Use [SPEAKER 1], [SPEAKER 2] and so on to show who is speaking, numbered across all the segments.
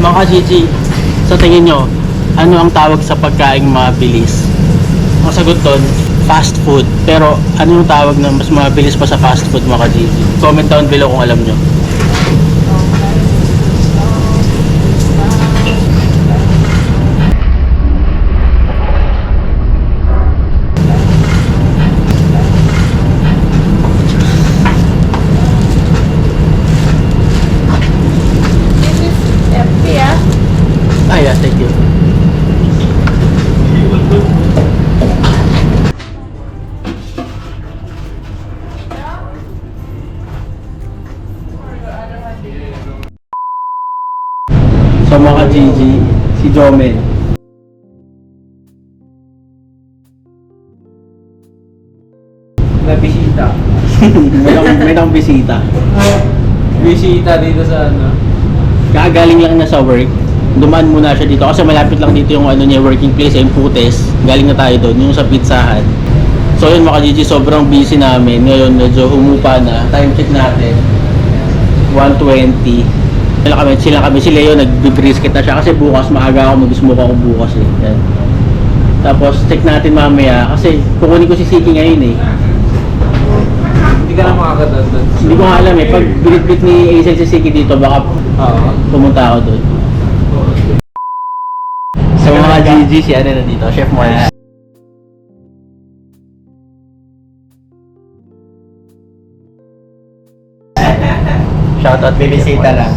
[SPEAKER 1] Mga Gigi, sa tingin nyo, ano ang tawag sa pagkaing mabilis? Ang sagot doon, fast food. Pero ano yung tawag na mas mabilis pa sa fast food, mga Gigi? Comment down below kung alam nyo. Ah, yeah, thank you. So mga Gigi, si Jomel.
[SPEAKER 2] Na bisita.
[SPEAKER 1] may nang bisita.
[SPEAKER 2] Bisita dito sa ano.
[SPEAKER 1] Kagaling lang na sa work. Dumaan muna siya dito kasi malapit lang dito yung ano niya, working place, yung Putes. Galing na tayo doon, yung sa pizzahan. So yun mga Gigi, sobrang busy namin. Ngayon medyo humupa na. Time check natin. 1:20. Sila kami, si Leo nag-brisket na siya kasi bukas maaga ako, mag-smoke ako bukas eh. Yan. Tapos check natin mamaya kasi kukunin ko si Siki ngayon eh.
[SPEAKER 2] Hindi ka na makakadaan doon.
[SPEAKER 1] Hindi ko nga alam eh, pag binit-bit ni Aisel si Siki dito baka pumunta ako doon. So mga Gigi, si ano na dito, Chef Mars. Shoutout
[SPEAKER 3] Bibisita lang.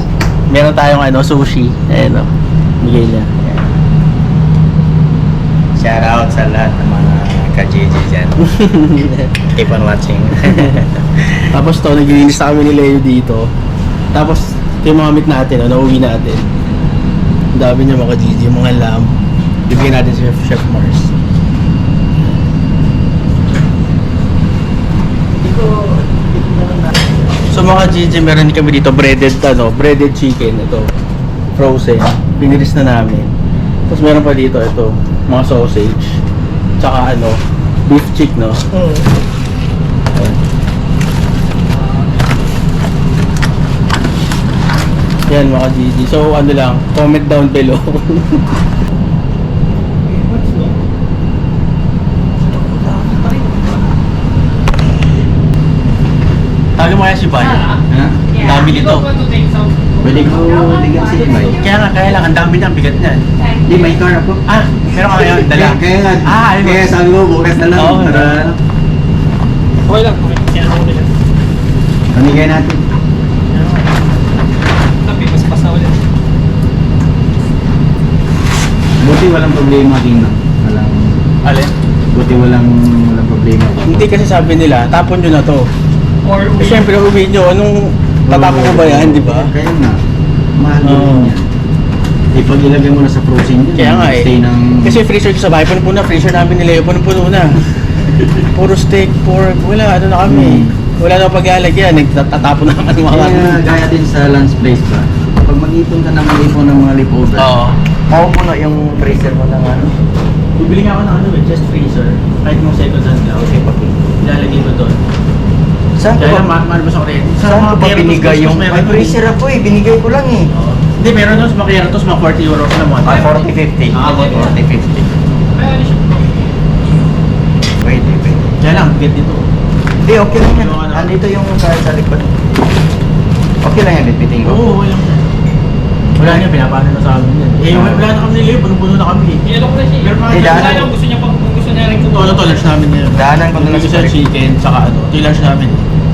[SPEAKER 1] Meron tayong ano, sushi. Ayan o. Bigay niya.
[SPEAKER 3] Shout out sa lahat ng mga ka-JJ dyan. Keep on watching.
[SPEAKER 1] Tapos to, naglilinis na kami ni Leo dito. Tapos, ito yung mga meat natin, nauwi natin. Ang dami niya mga Gigi, mga lamb. Bibigyan natin si Chef Mars. So mga Gigi, meron din kami dito breaded chicken, ito frozen, binilis na namin. Tapos meron pa dito ito, mga sausage, tsaka ano, beef chick, no? Ayan. Yan mga Gigi, so ano lang, comment down below. Tago mo kaya si Bay?
[SPEAKER 3] Ha?
[SPEAKER 1] Ang dami dito.
[SPEAKER 3] Pwede ko bigyan si May.
[SPEAKER 1] Kaya lang, ang dami niya, ang bigat niyan.
[SPEAKER 3] Hindi, may car ako.
[SPEAKER 1] Ah, meron ka ngayon, dala.
[SPEAKER 3] Kaya nga.
[SPEAKER 1] Ayun.
[SPEAKER 3] Kaya sabi mo, bukas na lang.
[SPEAKER 1] Oo,
[SPEAKER 3] Para
[SPEAKER 2] Okay lang.
[SPEAKER 3] pamigay natin.
[SPEAKER 2] Tapi, pas-pas na ulit.
[SPEAKER 3] Buti walang problema din. Walang,
[SPEAKER 1] Alin?
[SPEAKER 3] buti walang problema.
[SPEAKER 1] Hindi kasi sabi nila, tapon nyo na to.
[SPEAKER 2] Or
[SPEAKER 1] Eh, syempre, uwi nyo, anong tatapon ko ba yan, di ba?
[SPEAKER 3] Kaya nga. Mahal
[SPEAKER 1] Oo.
[SPEAKER 3] din yan. Pag ilagay mo na sa frozen yun.
[SPEAKER 1] Kaya nga eh.
[SPEAKER 3] Stay ng...
[SPEAKER 1] Kasi freezer ko sa bahay, puno na, freezer namin ni Leo, puno na. Puro steak, pork, wala, ano na kami. Wala na pag-alagyan, nagtatapon na kami mga
[SPEAKER 3] Kaya gaya din sa lunch place ba? Pag mag-ipon ka na mag-ipon ng mga leftover,
[SPEAKER 1] Oo.
[SPEAKER 3] mapupuno yung freezer mo ng ano.
[SPEAKER 1] Bibili nga ako ng ano eh, just freezer. Kahit mga second hand lang.
[SPEAKER 3] Okay, pag
[SPEAKER 1] Ilalagay ko doon.
[SPEAKER 3] Saan ko
[SPEAKER 1] Kaya lang,
[SPEAKER 3] ba,
[SPEAKER 1] mahal ba sa kuryente?
[SPEAKER 3] saan ko ba
[SPEAKER 1] Keratos,
[SPEAKER 3] binigay yung...
[SPEAKER 1] meron
[SPEAKER 3] May
[SPEAKER 1] doon.
[SPEAKER 3] freezer ako eh, binigay ko lang eh.
[SPEAKER 1] Oo. Hindi, meron doon sa mga Keratos, mga 40 euros na mga.
[SPEAKER 3] 40-50.
[SPEAKER 1] Ah,
[SPEAKER 3] 40-50. Pwede.
[SPEAKER 1] Kaya lang, get dito.
[SPEAKER 3] Hindi, okay lang yan.
[SPEAKER 1] Yung ano?
[SPEAKER 3] Andito yung sa likod. Okay lang yan, bitbiting ko.
[SPEAKER 1] Oo, wala na. Wala niya, pinapano na sa amin yan. Eh, wala na kami nila, puno-puno na kami.
[SPEAKER 2] Inalo ko na siya.
[SPEAKER 1] Pero mga
[SPEAKER 3] Eh, dahil-
[SPEAKER 2] Wala lang, gusto niya pag gusto niya rin
[SPEAKER 1] Ito, lunch namin ngayon.
[SPEAKER 3] Daanan ko na lang
[SPEAKER 1] Bibigyan
[SPEAKER 3] sa
[SPEAKER 1] sa chicken, saka ano, ito yung lunch namin.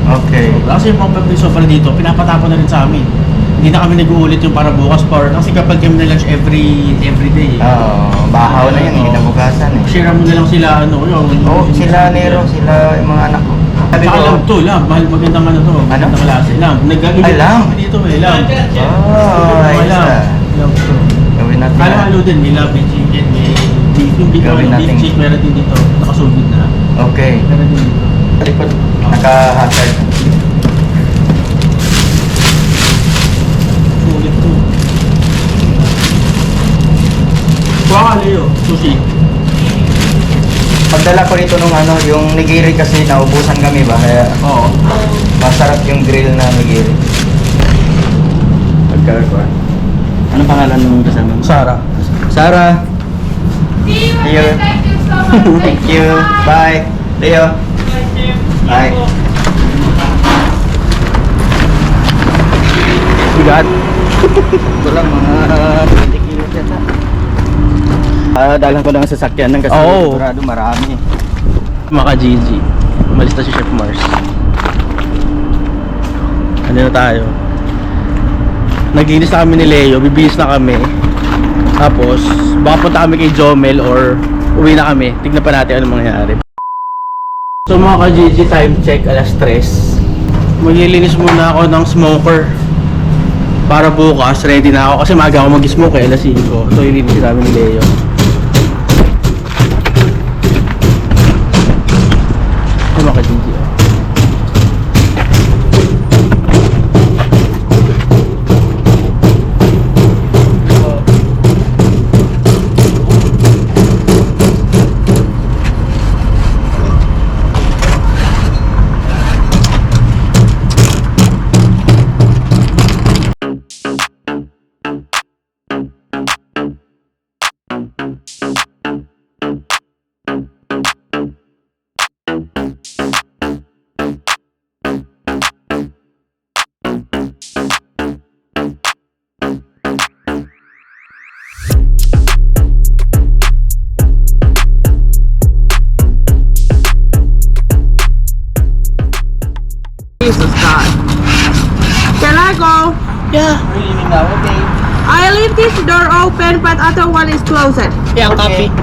[SPEAKER 3] Okay.
[SPEAKER 1] Kasi yung mga pabriso pala dito, pinapatapon na rin sa amin. Hindi na kami nag-uulit yung para bukas or kasi kapag kami na lunch every day.
[SPEAKER 3] Oo, bahaw na yan,
[SPEAKER 1] Oo.
[SPEAKER 3] kinabukasan eh.
[SPEAKER 1] Share mo na lang sila ano, yun.
[SPEAKER 3] Oo, sila Nero, sila yung mga anak ko. Sabi
[SPEAKER 1] Saka
[SPEAKER 3] ko,
[SPEAKER 1] lamb to, lamb. Mahal magandang ano to. Magandang klase. Lamb.
[SPEAKER 3] Ay, lamb?
[SPEAKER 1] kami dito eh, lamb.
[SPEAKER 3] oh, ayos na.
[SPEAKER 1] Lamb to.
[SPEAKER 3] Gawin natin.
[SPEAKER 1] Halo-halo din, may lamb, may chicken, may beef. Yung beef,
[SPEAKER 3] Gawin
[SPEAKER 1] beef
[SPEAKER 3] natin.
[SPEAKER 1] chick, meron din dito. Nakasugid na.
[SPEAKER 3] Okay.
[SPEAKER 1] Meron din dito.
[SPEAKER 3] Sa likod, naka-hazard.
[SPEAKER 1] Sulit to. Kuha ka, Leo. Sushi.
[SPEAKER 3] Pagdala ko rito nung ano, yung nigiri kasi naubusan kami ba? Kaya
[SPEAKER 1] Oo.
[SPEAKER 3] masarap yung grill na nigiri. Pagkala ko. Ano
[SPEAKER 1] Anong pangalan ng kasama mo? Sarah. Sarah.
[SPEAKER 3] Leo. Thank you. Bye. Leo. Bye.
[SPEAKER 1] Bigat.
[SPEAKER 3] Ito lang mga 20 kilos yata. Dalang ko lang ang sasakyan ng kasi
[SPEAKER 1] Oo.
[SPEAKER 3] sigurado marami.
[SPEAKER 1] Maka Gigi. Umalis na si Chef Mars. Ano na tayo? Naglinis na kami ni Leo, bibihis na kami. Tapos, baka punta kami kay Jomel or uwi na kami. Tignan pa natin anong mangyayari. So mga ka-Gigi, time check, alas 3. Maglilinis muna ako ng smoker. Para bukas, ready na ako. Kasi maaga ako mag-smoke alas 5. So ililinis namin ni Leo. Ay mga ka-Gigi.
[SPEAKER 4] Jesus God. Can I go?
[SPEAKER 1] Yeah. We're leaving now, okay?
[SPEAKER 4] I leave this door open, but other one is closed.
[SPEAKER 2] Yeah, copy.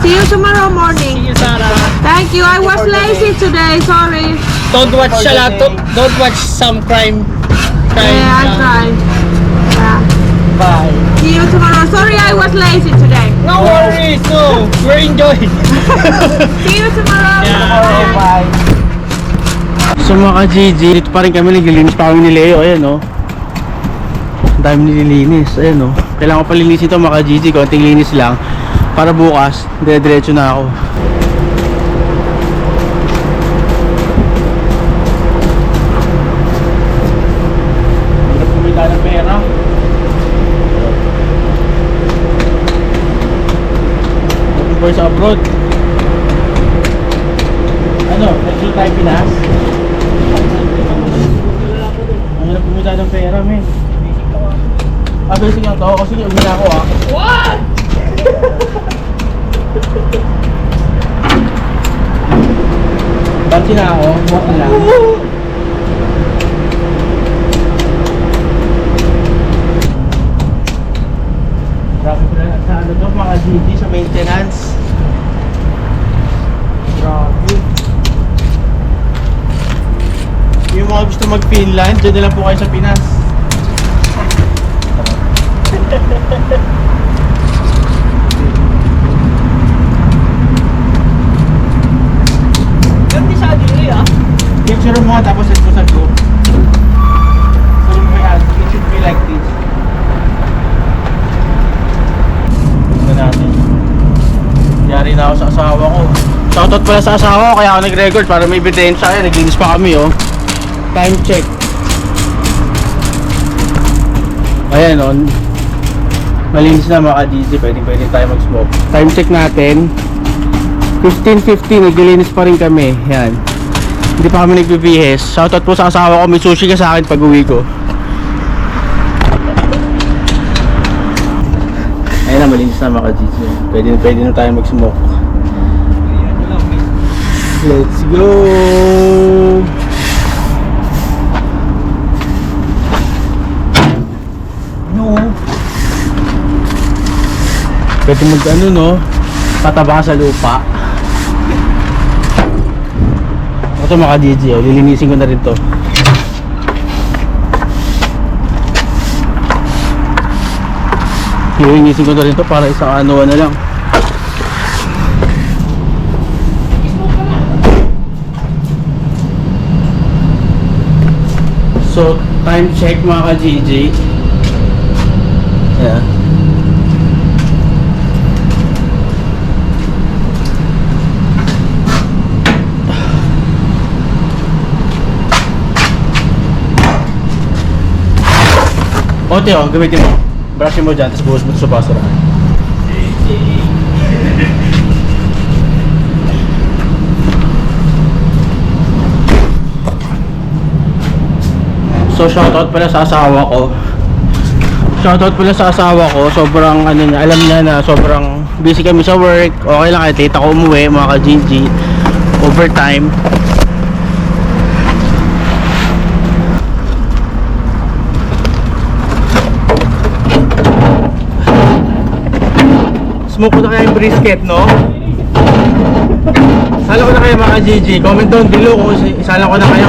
[SPEAKER 4] See you tomorrow
[SPEAKER 2] See
[SPEAKER 4] morning.
[SPEAKER 2] you, Sarah.
[SPEAKER 4] Thank you. I was lazy today. Sorry.
[SPEAKER 2] Don't watch don't watch some crime.
[SPEAKER 4] Yeah, I tried. Yeah.
[SPEAKER 2] Bye.
[SPEAKER 4] See you tomorrow. Sorry, I was lazy today.
[SPEAKER 2] No worries, no. We're enjoying.
[SPEAKER 4] See you tomorrow.
[SPEAKER 2] Yeah.
[SPEAKER 4] Bye.
[SPEAKER 1] So mga ka-Gigi, dito pa rin kami, naglilinis pa kami ni Leo, ayan o. Ang dami nililinis, ayan o. Kailangan ko pa linisin ito mga ka-Gigi, konting linis lang. Para bukas, dire-diretso na ako. Hirap kumita ng pera. Looking for sa abroad. Ano, nag-shoot tayo Pinas? Ang hirap kumita ng pera, men. Basic lang to, kasi uwi na ako
[SPEAKER 2] What?
[SPEAKER 1] Bansi na ako, walk na lang. Grabe ko na sa ano to, mga GD sa maintenance. Grabe. Yung mga gusto mag-Finland, dyan na lang po kayo sa Pinas.
[SPEAKER 2] Ganda sa dili ah.
[SPEAKER 1] Picture mo tapos set mo sa group. So it should be like this. Tingnan natin. Yari na ako sa asawa ko. Shoutout pala sa asawa ko kaya ako nag-record para may ebidensya. Ayan, naglinis pa kami oh. Time check. Ayan oh. Malinis na mga ka-GG, pwede tayo mag-smoke. Time check natin 15:50, naglilinis pa rin kami. Yan. Hindi pa kami nagbibihis. Shoutout po sa asawa ko, may sushi ka sa akin pag uwi ko. Ayun na, malinis na mga ka-GG. Pwede na tayo mag-smoke. Let's go! No. Pwede mag-ano no, pataba sa lupa. Ito mga ka-GG, oh, lilinisin ko na rin to. Lilinisin ko na rin to para isang ano na lang. So, time check mga ka-GG. Yeah. Ote oh, gamitin mo. Brushin mo dyan, tapos buhos mo sa basurahan. So shoutout pala sa asawa ko. Shoutout pala sa asawa ko. Sobrang ano niya, alam niya na sobrang busy kami sa work. Okay lang kahit late ako umuwi, mga ka-GG. Overtime. Smoke ko na kaya yung brisket, no? Sala ko na kayo mga GG. Comment down below kung isala ko na kayo.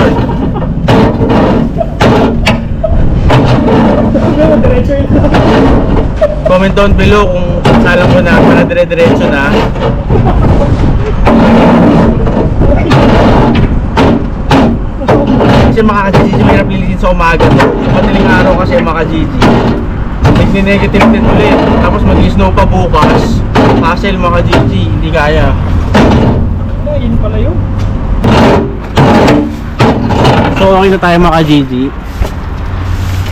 [SPEAKER 1] Comment down below kung isala ko na para dire-diretso na. Kasi mga GG mahirap lilisin sa umaga. Madaling araw kasi mga GG. Nag-negative din ulit. Tapos mag-snow pa bukas. Hassle mga GG, hindi kaya.
[SPEAKER 2] Yun pala yun.
[SPEAKER 1] So okay na tayo mga GG.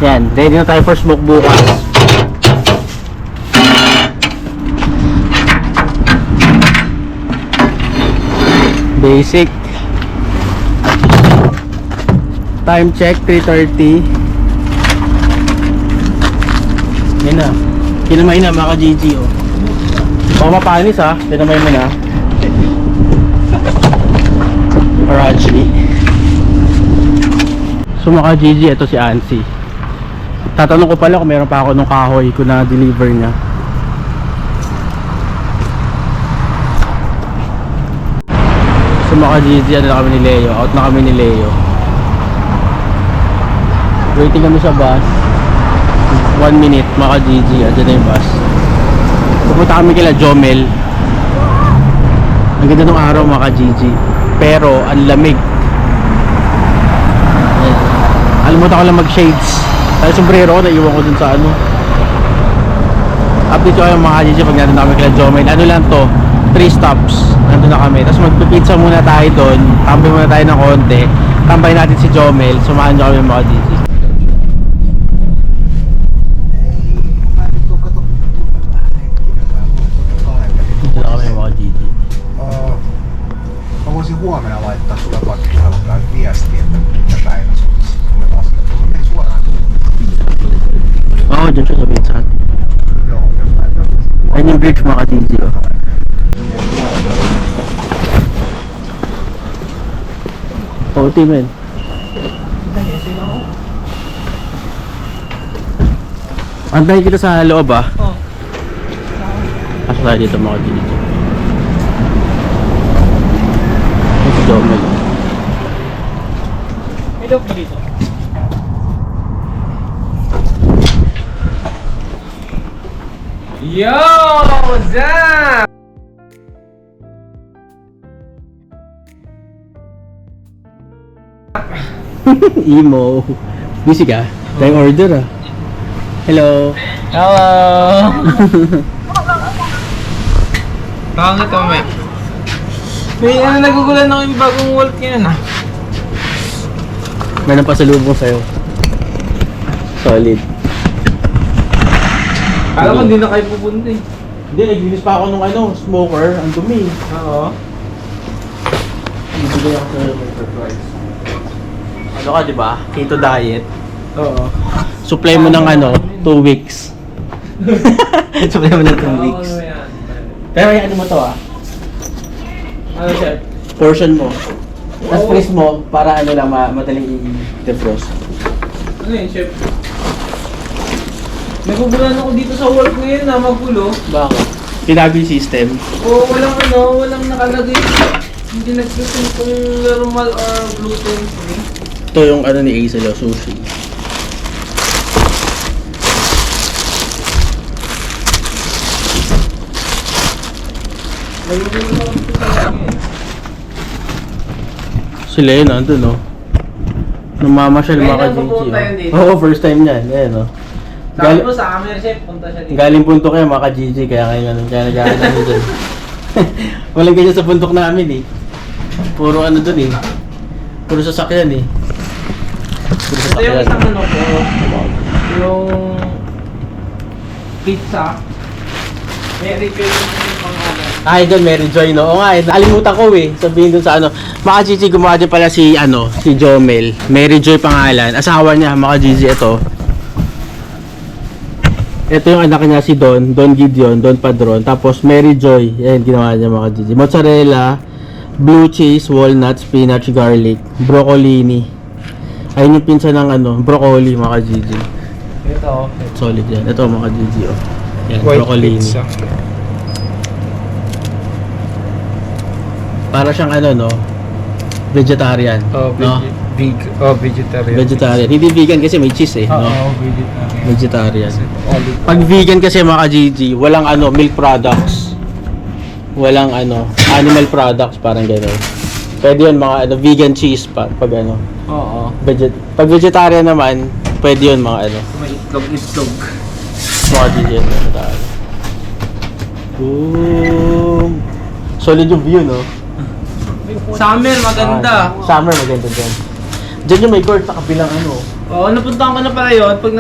[SPEAKER 1] Yan, ready na tayo for smoke bukas. Basic. Time check 3:30. Yan na. Kinamay na mga GG oh. Baka mapanis ha. Kinamay mo na. Arachi. So mga GG, ito si Ansi. Tatanong ko pala kung meron pa ako nung kahoy kung na-deliver niya. So mga GG, ano na kami ni Leo. Out na kami ni Leo. Waiting kami sa bus. 1 minute mga GG, andyan na yung bus. Pupunta kami kila Jomel. Ang ganda ng araw mga GG, pero ang lamig. Alimutan ko lang mag shades. Dahil sombrero ko naiwan ko dun sa ano. Update ko kayo mga GG pag natin na kami kila Jomel. Ano lang to, 3 stops nandun na kami. Tapos magpipizza muna tayo doon. Tambay muna tayo ng konti. Tambay natin si Jomel. Sumahan nyo kami mga GG.
[SPEAKER 5] Voisin huomenna laittaa sulle vaikka puhelulla viesti, että mitä päivä se olisi. Me lasketaan, mutta mene suoraan.
[SPEAKER 1] Oo, dyan siya sa pizza hut.
[SPEAKER 5] Joo, jotain.
[SPEAKER 1] Ayun yung bridge mga GG oh. OT men. Antayin kita sa loob ah.
[SPEAKER 2] Oh.
[SPEAKER 1] Pasok tayo dito mga GG. Ito Jomel.
[SPEAKER 2] May dog ba dito? Yo! What's up?
[SPEAKER 1] Emo. Busy ka? Tayong order ah. Hello.
[SPEAKER 2] Hello! Pangit ko, may. May ano, nagugulan ako yung bagong Walt yan ah.
[SPEAKER 1] May napasalubong sa'yo. Solid.
[SPEAKER 2] Alam ko, hindi na kayo pupunta eh.
[SPEAKER 1] Hindi, naglinis pa ako nung ano, smoker. Ang dumi.
[SPEAKER 2] Oo.
[SPEAKER 1] Bibigay ako sa'yo ng surprise. Ano ka, di ba? Keto diet.
[SPEAKER 2] Oo.
[SPEAKER 1] Supply mo ng ano, 2 weeks. Supply mo ng 2 weeks. Pero yung ano mo to ah,
[SPEAKER 2] Ano siya?
[SPEAKER 1] portion mo. Tapos freeze mo para ano lang madaling i-defrost.
[SPEAKER 2] Ano yun, chef? Nagugulan ako dito sa work ngayon na magulo.
[SPEAKER 1] Bakit? Pinabi system.
[SPEAKER 2] Oo, walang walang nakalagay. Hindi nagsusun kung normal or gluten free.
[SPEAKER 1] Ito yung ano ni Ace, sushi.
[SPEAKER 2] Nagugulan ako dito sa work ngayon.
[SPEAKER 1] Sila yun, nandun no? Namamasyal
[SPEAKER 2] Ngayon
[SPEAKER 1] mga
[SPEAKER 2] lang
[SPEAKER 1] ka-GG.
[SPEAKER 2] pupunta yun dito?
[SPEAKER 1] Oo, first time niyan. Ayan no?
[SPEAKER 2] Sabi mo sa camera chef, punta siya dito.
[SPEAKER 1] Galing punto kayo mga ka-GG, kaya kayo ganun, kaya nag-aaral kami dun. Walang ganyan sa puntok namin eh. Puro ano dun eh. Puro sasakyan eh. Puro
[SPEAKER 2] Ito yung isang ano ko, yung pizza. Mary Joy yung pangalan.
[SPEAKER 1] Ay, doon, Mary Joy, no? Oo nga, nalimutan ko eh. Sabihin doon sa ano. Mga Gigi, gumawa din pala si, si Jomel. Mary Joy pangalan. Asawa niya, mga Gigi, ito. Ito yung anak niya, si Don Gideon, Don Padron. Tapos, Mary Joy. Yan, ginawa niya, mga Gigi. Mozzarella, blue cheese, walnuts, spinach, garlic, broccolini. Ayun yung pinsan ng, broccoli, mga Gigi.
[SPEAKER 2] Ito.
[SPEAKER 1] Solid yan. Ito, mga Gigi, oh. Yan,
[SPEAKER 2] White
[SPEAKER 1] broccolini.
[SPEAKER 2] pizza.
[SPEAKER 1] Para siyang no? Vegetarian.
[SPEAKER 2] Oh,
[SPEAKER 1] no?
[SPEAKER 2] vegetarian.
[SPEAKER 1] Vegetarian. Hindi vegan kasi may cheese eh, no?
[SPEAKER 2] Vegetarian.
[SPEAKER 1] Vegetarian.
[SPEAKER 2] Olive.
[SPEAKER 1] Pag vegan kasi mga Gigi, walang milk products. Walang animal products, parang gano'n. Pwede yun mga vegan cheese pag
[SPEAKER 2] Oo.
[SPEAKER 1] pag vegetarian naman, pwede yun mga
[SPEAKER 2] May itlog.
[SPEAKER 1] mga Gigi yun. Boom! Solid yung view, no?
[SPEAKER 2] Summer, maganda.
[SPEAKER 1] Summer, maganda dyan. Dyan yung may court sa kabilang
[SPEAKER 2] Oo, napuntahan ko na pala yun pag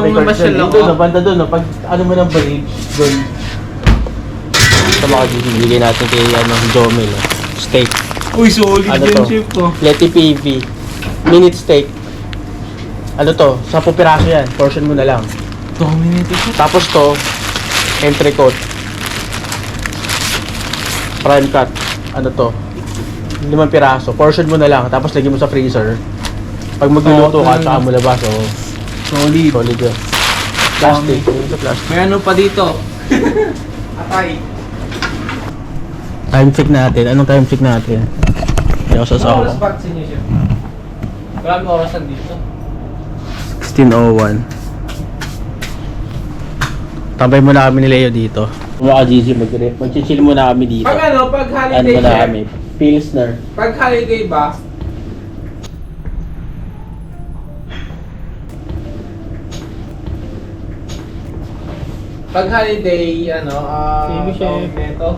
[SPEAKER 1] may court
[SPEAKER 2] namamasyal
[SPEAKER 1] dyan.
[SPEAKER 2] ako.
[SPEAKER 1] Doon, banda doon, no? Pag mo ng bridge, doon. Sa mga Gigi, bigay natin kay Jomel, steak.
[SPEAKER 2] Uy, solid
[SPEAKER 1] Ano
[SPEAKER 2] yun,
[SPEAKER 1] to?
[SPEAKER 2] chef ko.
[SPEAKER 1] Leti PV. Minute steak. Ano to? 10 piraso yan. Portion mo na lang.
[SPEAKER 2] Dominated siya.
[SPEAKER 1] Tapos to, entrecote. Prime cut. Ano to? 5 piraso. Portion mo na lang. Tapos lagyan mo sa freezer. Pag magluluto ka, tsaka mo labas. Oh,
[SPEAKER 2] Solid.
[SPEAKER 1] solid yun. Plastic. Sa plastic.
[SPEAKER 2] May ano pa dito? Atay.
[SPEAKER 1] Time check natin. Anong time check natin? Hindi ako
[SPEAKER 2] Ano
[SPEAKER 1] sasawa.
[SPEAKER 2] oras ba sa inyo, chef? Maraming orasan dito.
[SPEAKER 1] 16:01. Tambay muna kami ni Leo dito. Mga Gigi, mag-chill muna kami dito.
[SPEAKER 2] Pag pag holiday,
[SPEAKER 1] Ano muna
[SPEAKER 2] chef?
[SPEAKER 1] kami? Pilsner.
[SPEAKER 2] Pag holiday ba? Pag holiday,
[SPEAKER 1] Baby chef.
[SPEAKER 2] tawag nito.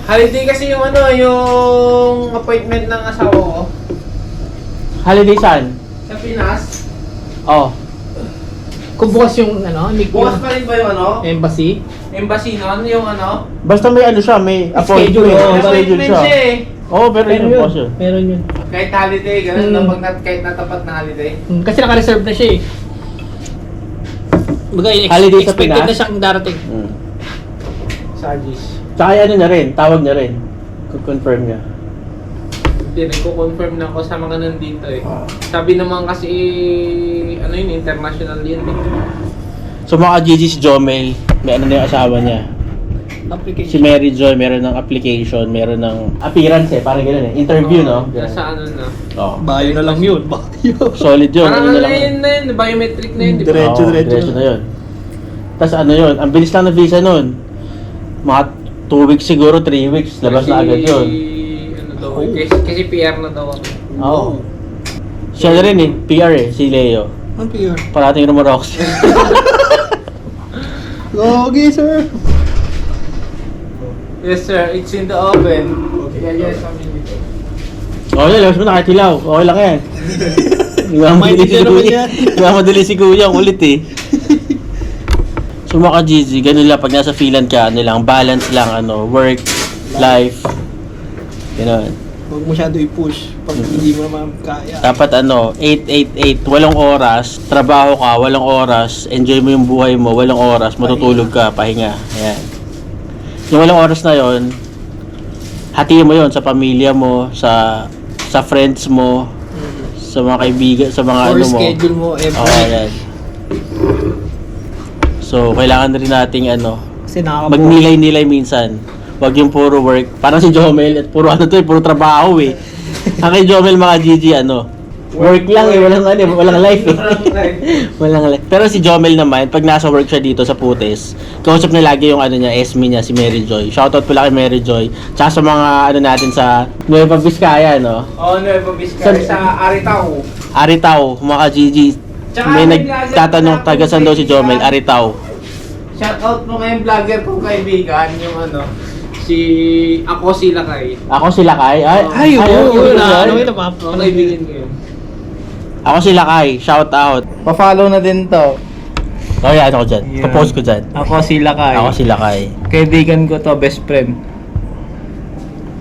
[SPEAKER 2] Holiday kasi yung yung appointment ng asawa ko
[SPEAKER 1] Holiday saan?
[SPEAKER 2] sa Pinas.
[SPEAKER 1] Oh.
[SPEAKER 6] Kung bukas yung
[SPEAKER 2] Bukas pa rin ba yung
[SPEAKER 6] embassy,
[SPEAKER 2] embassy nun, yung
[SPEAKER 1] Basta may siya, may appointment.
[SPEAKER 6] Schedule,
[SPEAKER 1] Oh,
[SPEAKER 6] oh,
[SPEAKER 1] schedule
[SPEAKER 2] appointment
[SPEAKER 1] siya.
[SPEAKER 2] siya eh.
[SPEAKER 1] Oo, pero yun yung boss yun.
[SPEAKER 6] meron yun.
[SPEAKER 2] Kahit holiday, ganun,
[SPEAKER 6] Hmm.
[SPEAKER 2] kahit natapat na holiday.
[SPEAKER 6] Kasi naka-reserve na siya eh. Baga,
[SPEAKER 1] Holiday sa
[SPEAKER 6] expected
[SPEAKER 1] Pinas?
[SPEAKER 6] na siyang darating.
[SPEAKER 2] Sa Agis.
[SPEAKER 1] Tsaka niya rin, tawag niya rin. Confirm niya.
[SPEAKER 2] Hindi, nagko-confirm na ako sa mga nandito eh. Sabi naman kasi, international yun eh.
[SPEAKER 1] So mga Gigi, si Jomel, may na yung asawa niya. Si
[SPEAKER 6] Application.
[SPEAKER 1] Mary Joy, meron ng application, meron ng appearance eh, parang gano'n eh. Interview, no? Ganun.
[SPEAKER 2] Nasa na.
[SPEAKER 1] Oo.
[SPEAKER 6] Bio na lang yun. Bio.
[SPEAKER 1] Solid yun.
[SPEAKER 2] Parang
[SPEAKER 1] ano
[SPEAKER 2] ano
[SPEAKER 1] na lang.
[SPEAKER 2] yun na yun, biometric na yun, di ba?
[SPEAKER 6] Diretso,
[SPEAKER 1] Oo,
[SPEAKER 6] diretso
[SPEAKER 1] na yun. Tapos yun, ang bilis lang na visa nun. Mga 2 weeks siguro, 3 weeks, labas na agad yun.
[SPEAKER 2] Kasi PR na daw ako.
[SPEAKER 1] Oo. Siya na rin eh, PR eh, si Leo.
[SPEAKER 6] Ang PR.
[SPEAKER 1] Parating yung Rox.
[SPEAKER 6] Okay, sir.
[SPEAKER 2] Yes sir, it's in the oven. Okay, yes, kami dito.
[SPEAKER 1] Okay, labas mo na kahit hilaw. Okay lang yan. Nagmamadali si Kuya. Nagmamadali si Kuya, ang ulit eh. So mga Gigi, ganun lang pag nasa Finland ka, balance lang, work, life. Ganun.
[SPEAKER 6] Huwag masyado i-push pag hindi mo naman kaya.
[SPEAKER 1] Dapat 8-8-8, walang oras, trabaho ka, walang oras, enjoy mo yung buhay mo, walang oras, matutulog ka, pahinga. Ayan. Yung walang oras na yon, hatiin mo yon sa pamilya mo, sa friends mo, sa mga kaibigan, sa mga
[SPEAKER 6] Or
[SPEAKER 1] mo.
[SPEAKER 6] schedule mo every
[SPEAKER 1] Oo, ayan. So, kailangan rin nating
[SPEAKER 6] Kasi nakakabuhay.
[SPEAKER 1] magnilay-nilay minsan. Wag yung puro work. Parang si Jomel, at puro puro trabaho eh. Ang kay Jomel mga Gigi, work lang eh, walang life eh. Walang life. Pero si Jomel naman, pag nasa work siya dito sa Putes, kausap niya lagi yung niya, SME niya, si Mary Joy. Shoutout pala kay Mary Joy. Tsaka sa mga natin sa Nueva Vizcaya, no?
[SPEAKER 2] Oo, Nueva Vizcaya, sa Aritao.
[SPEAKER 1] Aritaw, mga Gigi.
[SPEAKER 2] Tsaka
[SPEAKER 1] May
[SPEAKER 2] may
[SPEAKER 1] nagtatanong,
[SPEAKER 2] vlogger
[SPEAKER 1] taga saan daw si Jomel, Aritaw.
[SPEAKER 2] Shoutout mo ngayong vlogger kong kaibigan, yung ako sila kay.
[SPEAKER 1] Ako si Lakay.
[SPEAKER 6] Ay, oo,
[SPEAKER 1] yun,
[SPEAKER 6] na,
[SPEAKER 1] yun.
[SPEAKER 2] Ang kaibigan ko yun.
[SPEAKER 1] Ako si Lakay, shout out.
[SPEAKER 3] Pa-follow na din to.
[SPEAKER 1] Oh, yan ako dyan.
[SPEAKER 2] Yun.
[SPEAKER 1] Popost ko dyan.
[SPEAKER 2] Ako si Lakay.
[SPEAKER 1] Ako si Lakay.
[SPEAKER 2] Kaibigan ko to, best friend.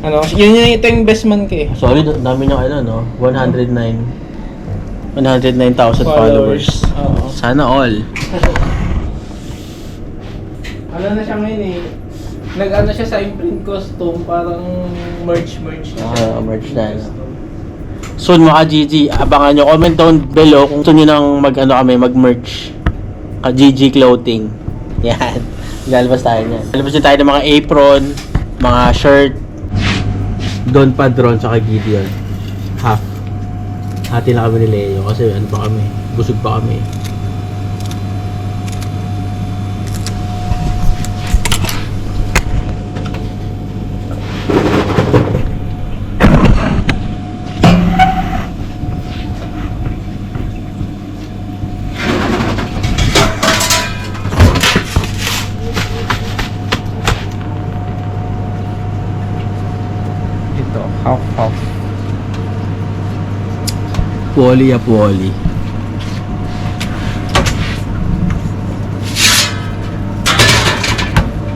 [SPEAKER 2] Ano, ito yung best man ko eh.
[SPEAKER 1] Sorry, dami niyang ano, no? 109,000 followers.
[SPEAKER 2] Oo.
[SPEAKER 1] Sana all.
[SPEAKER 2] Ano na siya ngayon eh. Nag-ano siya sa imprint costume, parang merch na siya.
[SPEAKER 1] Merch na. Soon mga GG, abangan nyo. Comment down below kung gusto nyo nang mag-merch. GG Clothing. Yan. Lalabas tayo niyan. Lalabas din tayo ng mga apron, mga shirt. Don Padron saka Gideon. Half. Hati na kami ni Leo kasi ano pa kami. Busog pa kami.
[SPEAKER 2] Ito, half.
[SPEAKER 1] Puoli ya puoli.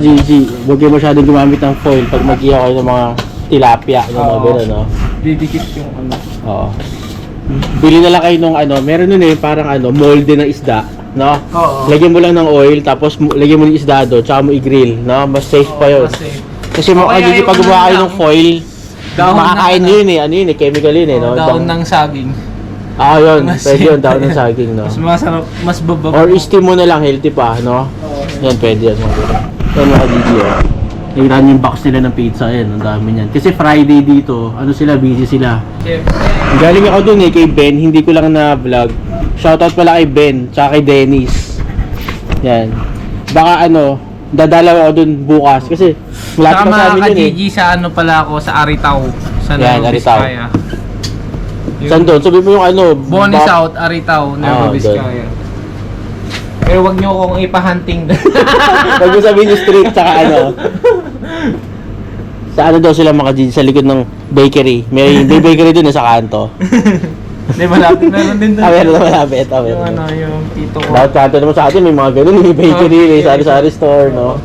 [SPEAKER 1] GG, huwag kayo masyadong gumamit ng foil pag mag-ihaw kayo ng mga tilapia, yung mga
[SPEAKER 2] Oo.
[SPEAKER 1] gano'n, no?
[SPEAKER 2] Didikit yung ano.
[SPEAKER 1] Oo. Bili na lang kayo nung ano, meron nun eh, parang ano, molde ng isda, no?
[SPEAKER 2] Oo.
[SPEAKER 1] Lagyan mo lang ng oil, tapos lagyan mo ng isda doon, tsaka mo i-grill, no? Mas safe pa yun. Kasi
[SPEAKER 2] O kaya
[SPEAKER 1] pag
[SPEAKER 2] yung
[SPEAKER 1] gumawa
[SPEAKER 2] ano
[SPEAKER 1] kayo
[SPEAKER 2] lang,
[SPEAKER 1] ng foil,
[SPEAKER 2] dahon
[SPEAKER 1] makakain
[SPEAKER 2] ng
[SPEAKER 1] nyo yun eh, ano yun eh, chemical yun eh, no?
[SPEAKER 2] Daon ng saging.
[SPEAKER 1] Yun,
[SPEAKER 2] Mas
[SPEAKER 1] pwede yun,
[SPEAKER 2] safe.
[SPEAKER 1] daon ng saging, no?
[SPEAKER 2] Mas masarap, mas bababa.
[SPEAKER 1] Or steam mo na lang, healthy pa, no? Yan, pwede yan, mga ganun. Yan mga GG, oh. Nakita niyo yung box nila ng pizza, yan, ang dami niyan. Kasi Friday dito, ano sila, busy sila.
[SPEAKER 2] Siyempre.
[SPEAKER 1] Galing ako dun eh, kay Ben, hindi ko lang na-vlog. Shoutout pala kay Ben, tsaka kay Dennis. Yan. Baka ano, dadalaw ako dun bukas, kasi malapit
[SPEAKER 2] Saka
[SPEAKER 1] na sa
[SPEAKER 2] mga
[SPEAKER 1] amin yun eh.
[SPEAKER 2] ka-GG sa ano pala ako, sa Aritaw. Sa
[SPEAKER 1] Yan,
[SPEAKER 2] Nueva
[SPEAKER 1] Aritaw.
[SPEAKER 2] Vizcaya.
[SPEAKER 1] Saan doon? Sabi mo yung ano,
[SPEAKER 2] Boni
[SPEAKER 1] bak-
[SPEAKER 2] South, Aritaw,
[SPEAKER 1] Ah,
[SPEAKER 2] Nueva Vizcaya. Pero wag nyo akong ipahunting doon.
[SPEAKER 1] Huwag mo sabihin yung street, tsaka ano. Sa ano daw sila mga GG, sa likod ng bakery. May bakery dun eh, sa kanto.
[SPEAKER 2] Hindi, malapit. Meron din doon.
[SPEAKER 1] Meron na malapit.
[SPEAKER 2] Yung
[SPEAKER 1] Meron
[SPEAKER 2] ano,
[SPEAKER 1] na.
[SPEAKER 2] yung tito ko.
[SPEAKER 1] Bawat kanto naman sa atin, may mga ganun, may bakery,
[SPEAKER 2] Oh,
[SPEAKER 1] may sari-sari store, no?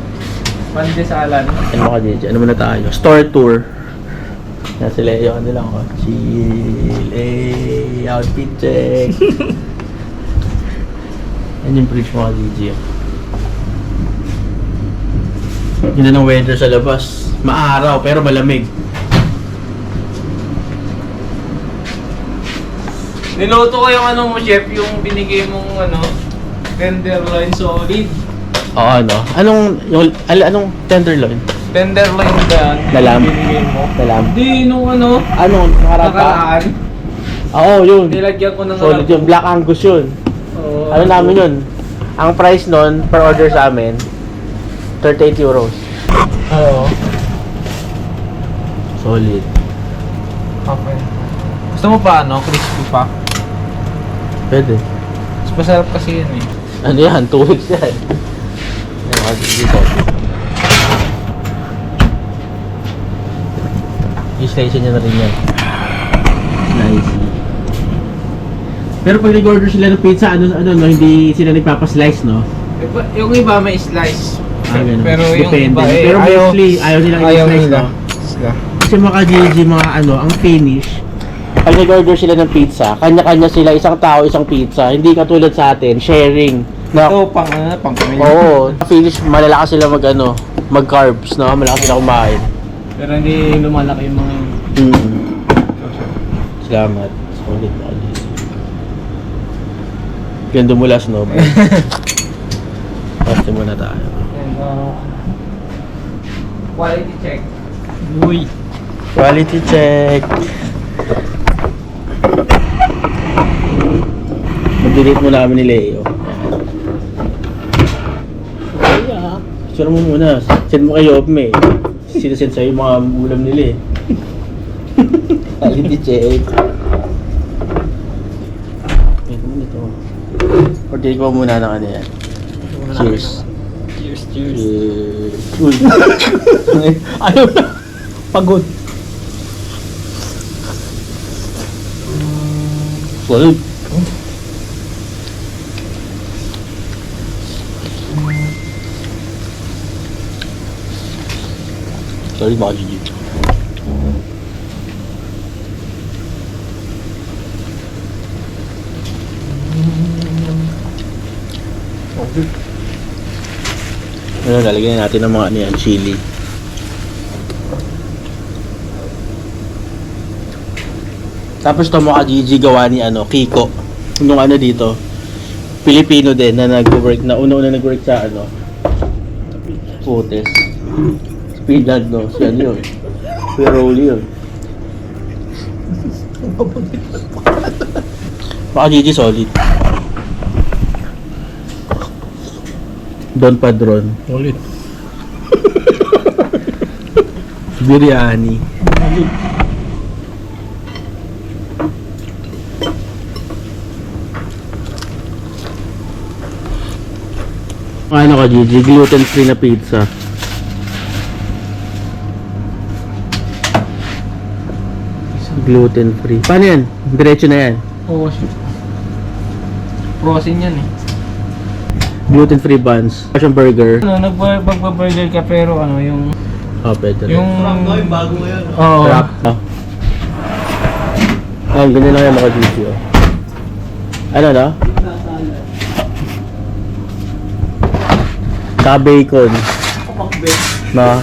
[SPEAKER 2] Pandesalan.
[SPEAKER 1] Ano mga GG, ano muna tayo? Store tour. Yan sila, yung ano lang, oh. Chill, outfit check. Yan yung fridge mga GG. Yun na ng weather sa labas. Maaraw, pero malamig.
[SPEAKER 2] Niluto ko yung ano mo, chef, yung binigay mong ano, tenderloin solid.
[SPEAKER 1] Oo, ano? Anong tenderloin?
[SPEAKER 2] Tenderloin ba?
[SPEAKER 1] Dalam.
[SPEAKER 2] Yung binigay mo?
[SPEAKER 1] Dalam.
[SPEAKER 2] Hindi, nung ano,
[SPEAKER 1] Anong nakaraan pa?
[SPEAKER 2] nakaraan.
[SPEAKER 1] Oo, yun.
[SPEAKER 2] Nilagyan ko ng
[SPEAKER 1] Solid yun. Black Angus yun.
[SPEAKER 2] Oo.
[SPEAKER 1] Ano namin yun? Ang price nun, per order sa amin, 38 euros.
[SPEAKER 2] Oo.
[SPEAKER 1] Solid.
[SPEAKER 2] Okay. Gusto mo pa ano? Crispy pa?
[SPEAKER 1] Pwede.
[SPEAKER 2] Mas masarap kasi yun eh.
[SPEAKER 1] Ano yan? 2 weeks yan. Yan, mga dito. I-slice nyo na rin yan. Slice. Pero pag nag-order sila ng pizza, no, hindi sila nagpapaslice, no?
[SPEAKER 2] Yung iba may slice.
[SPEAKER 1] Ganun.
[SPEAKER 2] Pero yung
[SPEAKER 1] Depende.
[SPEAKER 2] iba eh,
[SPEAKER 1] Pero mostly, ayaw nilang i-slice, no?
[SPEAKER 2] Sila.
[SPEAKER 1] Kasi mga GG, mga ang finish, pag nag-order sila ng pizza, kanya-kanya sila, isang tao, isang pizza. Hindi katulad sa atin, sharing. Na,
[SPEAKER 2] Ito, pang pamilya.
[SPEAKER 1] oo, finish, malalakas sila mag-carbs, no? Malalakas sila kumain.
[SPEAKER 2] Pero hindi lumalaki yung mga yun.
[SPEAKER 1] Salamat. Solid na GG. Ganda mula snow. Basta muna tayo.
[SPEAKER 2] And, quality check.
[SPEAKER 6] Uy.
[SPEAKER 1] Quality check. Mag-delete muna kami ni Leo. Ayan. Sure mo muna. Send mo kay Yopme. Sinasend sa'yo yung mga ulam nila eh. Quality check. Wait, ano ito? Or take mo muna ng ano yan. Cheers.
[SPEAKER 6] Cheers,
[SPEAKER 1] Cheers. Uy.
[SPEAKER 6] Ayaw na. Pagod.
[SPEAKER 1] Solid. Sorry mga Gigi. Ano, lalagyan natin ng mga ano yan, chili. Tapos ito mga Gigi gawa ni ano, Kiko. Nung ano dito, Pilipino din na nag-work, na una-una nag-work sa ano, Putes. Speedland, no? Siya yun. Piroli yun. Mga Gigi solid. Don Padron.
[SPEAKER 6] Ulit.
[SPEAKER 1] Biryani. Ano ka Gigi? Gluten free na pizza. Gluten free. Paano yan? Diretso na yan.
[SPEAKER 2] Oo, frozen yan eh.
[SPEAKER 1] Gluten free buns. Passion burger.
[SPEAKER 2] Ano, nagbaburger ka pero ano, yung...
[SPEAKER 1] Pwede rin.
[SPEAKER 2] Yung...
[SPEAKER 3] bago ngayon.
[SPEAKER 2] Oo.
[SPEAKER 1] Wrap. Ganyan lang yan mga Gigi. Oh. Ano na? Saka bacon. Na.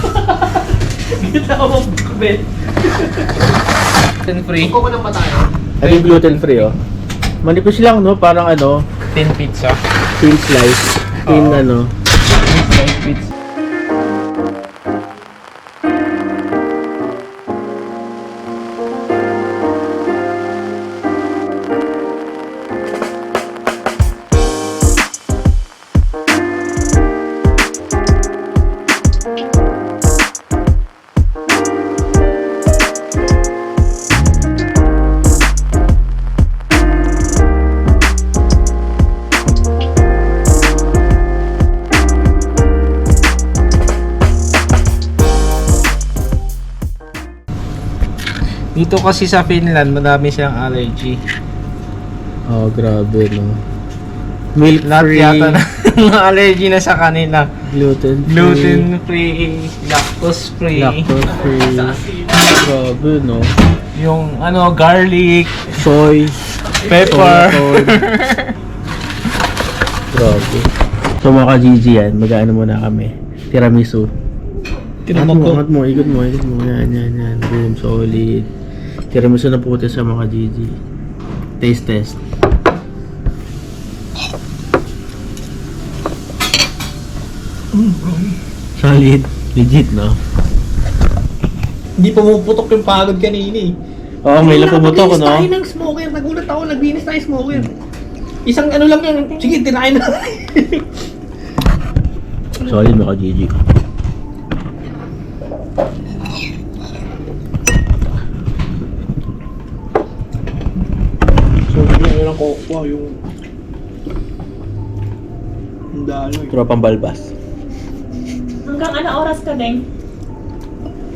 [SPEAKER 2] Gluten free.
[SPEAKER 1] Ito yung gluten free oh. Manipis lang no, parang ano,
[SPEAKER 2] Thin pizza.
[SPEAKER 1] thin slice. Thin ano.
[SPEAKER 2] Slice pizza. Dito kasi sa Finland, madami siyang allergy.
[SPEAKER 1] Oh, grabe no. Milk
[SPEAKER 2] Lahat
[SPEAKER 1] free,
[SPEAKER 2] yata ng allergy na sa kanila.
[SPEAKER 1] gluten free,
[SPEAKER 2] Gluten free, lactose free,
[SPEAKER 1] lactose free. Grabe no.
[SPEAKER 2] yung ano, garlic,
[SPEAKER 1] Soy,
[SPEAKER 2] pepper.
[SPEAKER 1] soya corn. Grabe. So mga Gigi yan, mag-ano muna kami. Tiramisu. Angat mo, ikot mo. Yan. Boom, solid. Tiramisu na puti sa mga Gigi. Taste test. Solid. Legit, no?
[SPEAKER 6] Hindi pumuputok yung pagod kanina eh.
[SPEAKER 1] Oo, may lapumutok, no?
[SPEAKER 6] Naglinis tayo ng smoker. Nagulat ako, naglinis tayo smoker. Isang ano lang yun. Sige, tinayin na.
[SPEAKER 1] Solid mga Gigi.
[SPEAKER 6] So, yun lang ko. Wow, yung... Ang dalo eh.
[SPEAKER 1] Tropang balbas.
[SPEAKER 4] Hanggang ano oras ka, Deng?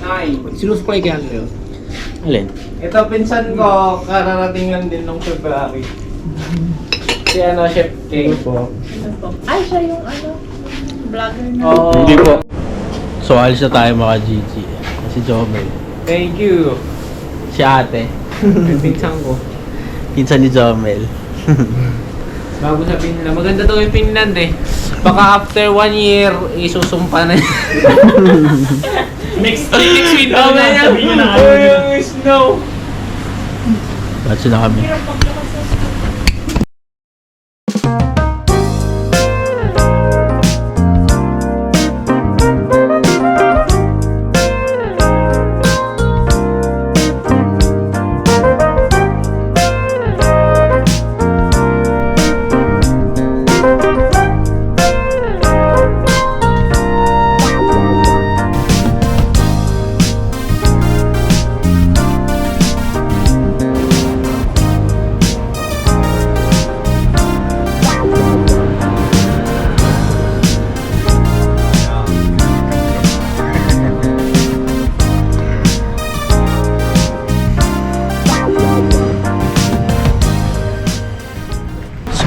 [SPEAKER 2] Ay,
[SPEAKER 6] Sinusupply kaya nila yun.
[SPEAKER 1] Alin?
[SPEAKER 2] ito pinsan ko, kararating lang din nung February. Si ano, Chef King po.
[SPEAKER 4] Ay, siya yung ano, vlogger na.
[SPEAKER 2] Oo.
[SPEAKER 1] Hindi po. So, alis na tayo mga Gigi. Si Jomel.
[SPEAKER 2] Thank you.
[SPEAKER 1] Si ate.
[SPEAKER 2] Yung pinsan ko.
[SPEAKER 1] Pinsan ni Jomel.
[SPEAKER 2] Bago sa Finland. Maganda daw yung Finland eh. Baka after 1 year, isusumpa na yun. next winter na yan. Oh, yung snow.
[SPEAKER 1] Batch na kami.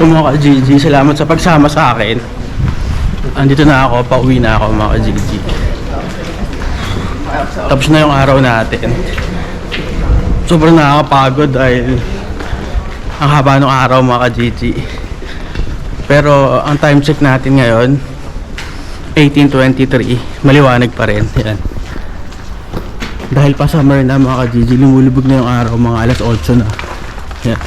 [SPEAKER 1] So mga ka-Gigi, salamat sa pagsama sa akin. Andito na ako, pauwi na ako mga ka-Gigi. Tapos na yung araw natin. Sobrang nakakapagod dahil ang haba ng araw mga ka-GG. Pero ang time check natin ngayon 18:23, maliwanag pa rin. Yan. Dahil pa summer na mga ka-GG, lumulubog na yung araw, mga alas 8 na. Yan.